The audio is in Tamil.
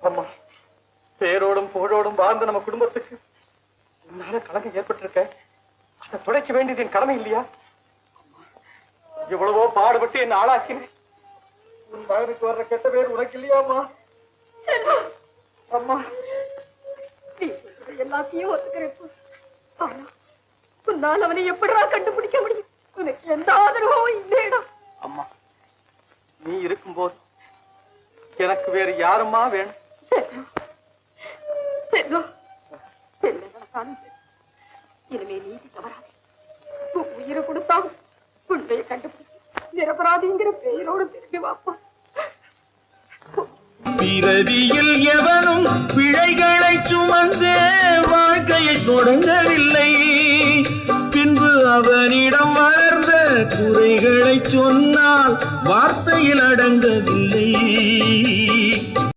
அம்மா, பேரோடும் புகழோடும் வாழ்ந்த நம்ம குடும்பத்துக்கு உன்னால கலங்க ஏற்பட்டிருக்க. அதை துடைக்க வேண்டியது என் கடமை இல்லையா? எவ்வளவோ பாடுபட்டு என்ன ஆளாக்கினேன். உன் மகனுக்கு வர்ற கெட்ட பேர் உனக்கு இல்லையாமா? அம்மா, எல்லாத்தையும் ஒத்துக்கிறேன். உன்னால் அவனை எப்படா கண்டுபிடிக்க முடியும்? உனக்கு எந்த ஆதரவும் இல்லையடா. அம்மா, நீ இருக்கும்போது எனக்கு வேறு யாருமா வேணும்? இனிமே நீதி தவறாது. உயிரை கொடுத்தாலும் உண்மையை கண்டுபிடிச்சு நிரபராதிங்கிற பெயரோடு திரும்பி வாப்பா. பிறவியில் எவனும் பிழைகளை சுமந்தே வாழ்க்கையை தொடங்கவில்லை. பின்பு அவனிடம் வளர்ந்த குறைகளை சொன்னால் வார்த்தையில் அடங்கவில்லை.